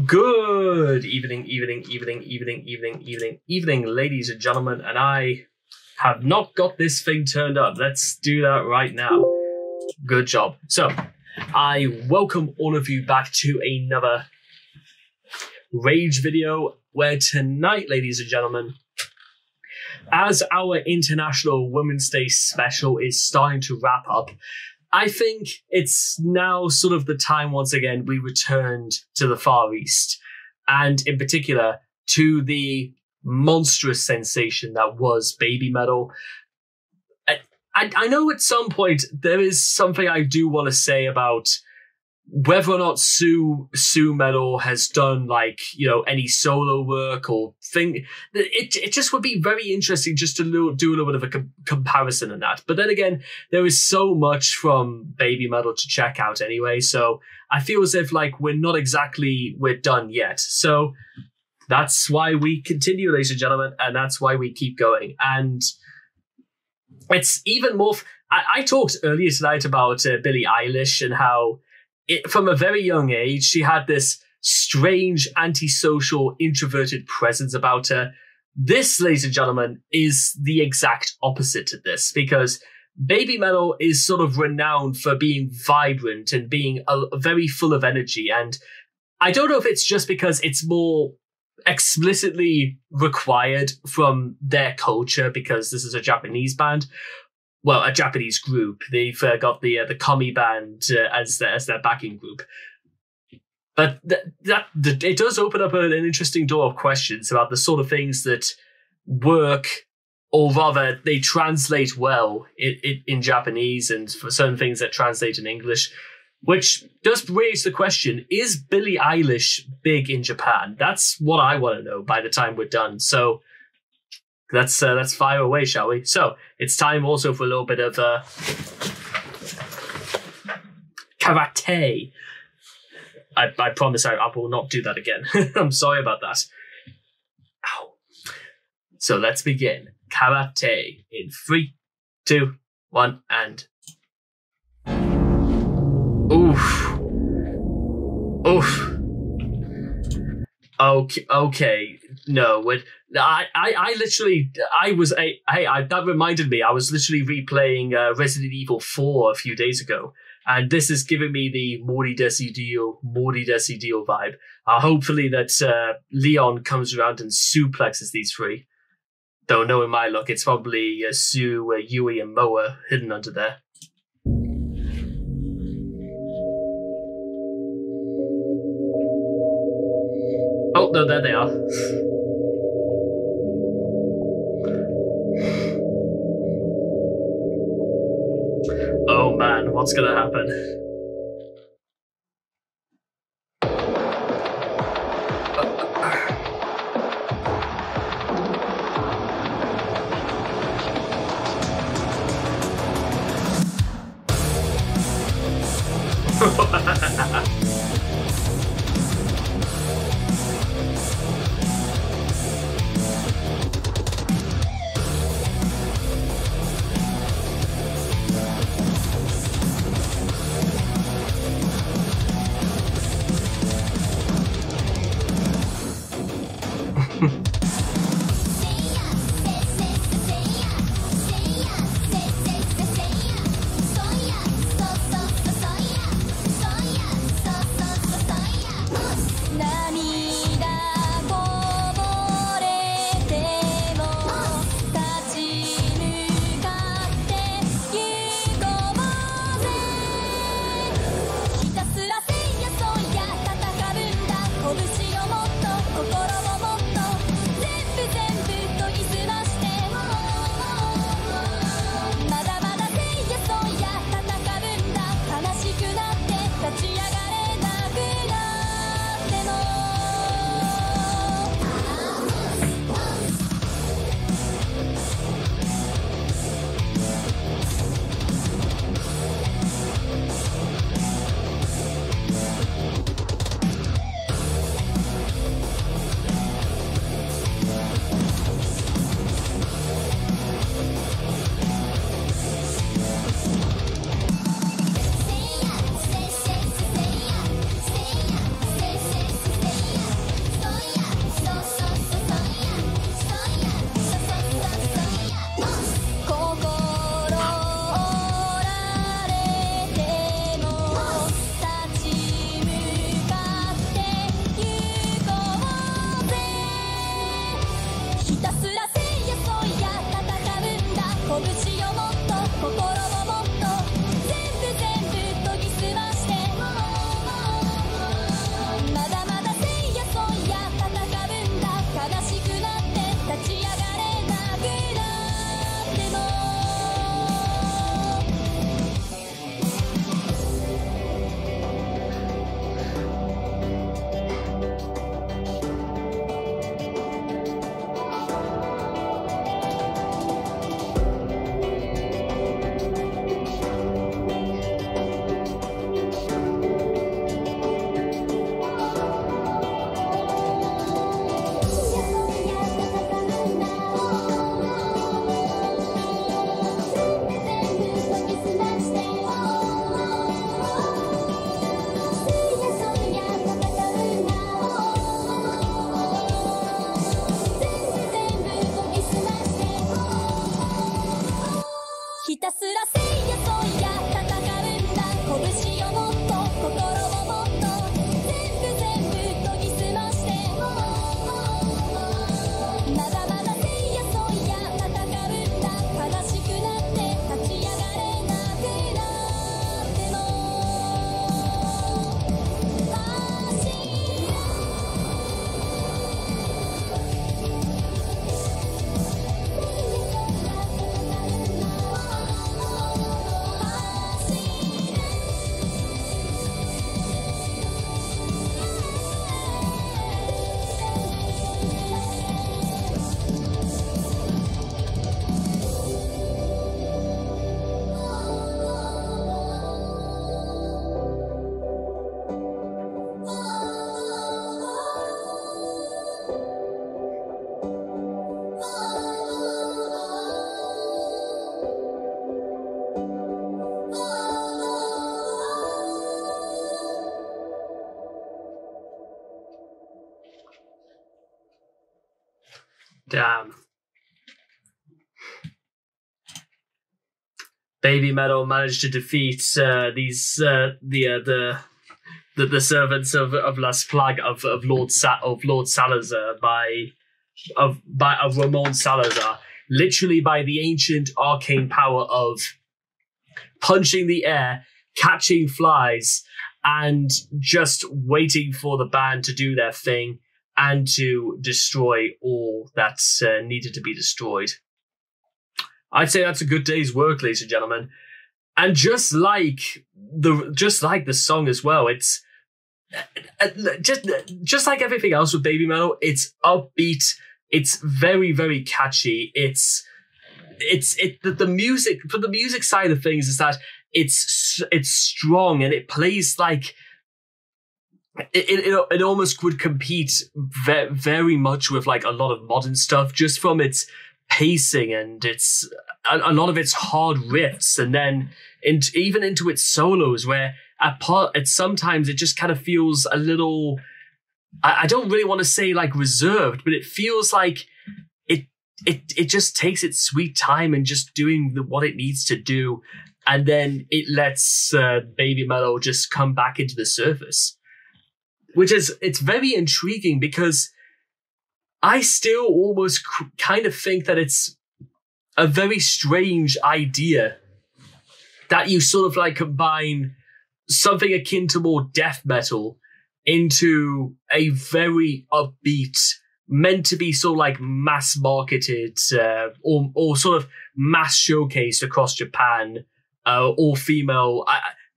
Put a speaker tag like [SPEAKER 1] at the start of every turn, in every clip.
[SPEAKER 1] Good evening, ladies and gentlemen, and I have not got this thing turned up. Let's do that right now. Good job. So, I welcome all of you back to another Rage video, where tonight, ladies and gentlemen, as our International Women's Day special is starting to wrap up, I think it's now sort of the time once again we returned to the Far East, and in particular to the monstrous sensation that was Babymetal. I know at some point there is something I do want to say about whether or not Sue Metal has done, like, you know, any solo work or thing. It just would be very interesting just to do a little bit of a comparison in that. But then again, there is so much from Babymetal to check out anyway, so I feel as if, like, we're done yet. So that's why we continue, ladies and gentlemen, and that's why we keep going. And it's even more... I talked earlier tonight about Billie Eilish and how from a very young age, she had this strange, antisocial, introverted presence about her. This, ladies and gentlemen, is the exact opposite to this, because Babymetal is sort of renowned for being vibrant and being very full of energy. And I don't know if it's just because it's more explicitly required from their culture, because this is a Japanese band. Well, a Japanese group. They've got the Kami band as their backing group. But it does open up an interesting door of questions about the sort of things that work, or rather, they translate well in Japanese, and for certain things that translate in English, which does raise the question, is Billie Eilish big in Japan? That's what I want to know by the time we're done. So let's fire away, shall we? So it's time also for a little bit of karate. I promise I will not do that again. I'm sorry about that. Ow. So let's begin. Karate in 3, 2, 1, and... Oof. Oof. Okay. No, that reminded me, I was literally replaying Resident Evil 4 a few days ago, and this is giving me the Morty Desi Deal vibe. Hopefully that Leon comes around and suplexes these three. Though knowing my luck, it's probably Sue, Yui, and Moa hidden under there. Oh, no, there they are. Oh man, what's gonna happen? Damn. Babymetal managed to defeat the servants of Las Plague of Lord Salazar of Ramon Salazar, literally by the ancient arcane power of punching the air, catching flies, and just waiting for the band to do their thing and to destroy all that needed to be destroyed. I'd say that's a good day's work, ladies and gentlemen. And just like the song as well, it's just like everything else with Babymetal, it's upbeat, it's very, very catchy. The music, for the music side of things, is that it's strong and it plays like it almost would compete very much with like a lot of modern stuff, just from its pacing and its a lot of its hard riffs, and then even into its solos, where sometimes it just kind of feels a little, I don't really want to say like reserved, but it feels like it just takes its sweet time and just doing what it needs to do, and then it lets Babymetal just come back into the surface, it's very intriguing, because I still almost kind of think that it's a very strange idea that you sort of like combine something akin to more death metal into a very upbeat, meant to be sort of like mass marketed or sort of mass showcased across Japan, all female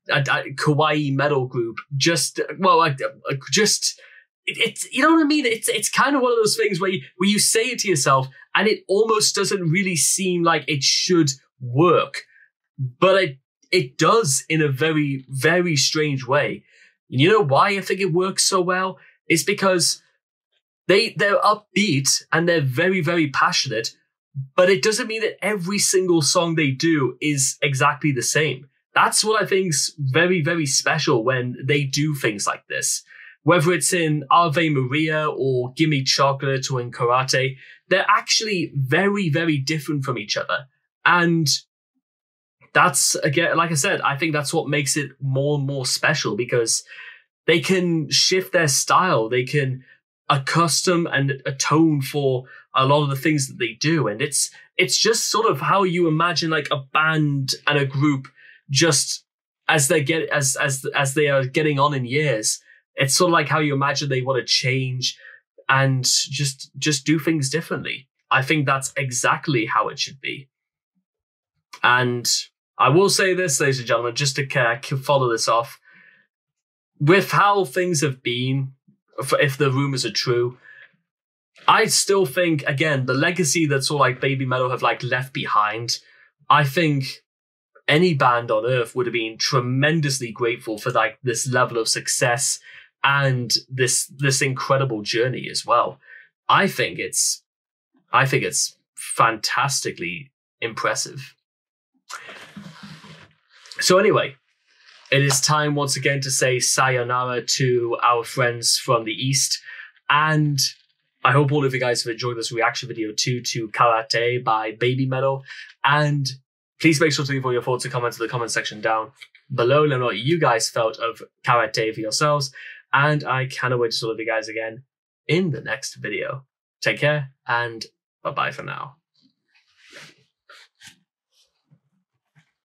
[SPEAKER 1] kawaii metal group. It's you know what I mean? It's kind of one of those things where you say it to yourself and it almost doesn't really seem like it should work, but it does in a very, very strange way. And you know why I think it works so well? It's because they're upbeat and they're very, very passionate, but it doesn't mean that every single song they do is exactly the same. That's what I think's very, very special when they do things like this. Whether it's in Ave Maria or Gimme Chocolate or in Karate, they're actually very, very different from each other. And that's, again, like I said, I think that's what makes it more and more special, because they can shift their style. They can accustom and atone for a lot of the things that they do. And it's just sort of how you imagine like a band and a group just as they are getting on in years. It's sort of like how you imagine they want to change and just do things differently. I think that's exactly how it should be. And I will say this, ladies and gentlemen, just to follow this off, with how things have been, if the rumors are true, I still think, again, the legacy that sort of like Babymetal have like left behind, I think any band on earth would have been tremendously grateful for like this level of success and this incredible journey as well. I think it's fantastically impressive. So anyway, it is time once again to say sayonara to our friends from the East, and I hope all of you guys have enjoyed this reaction video to Karate by Babymetal, and please make sure to leave all your thoughts and comments in the comment section down below. Let me know what you guys felt of Karate for yourselves, and I cannot wait to see all of you guys again in the next video. Take care, and bye-bye for now.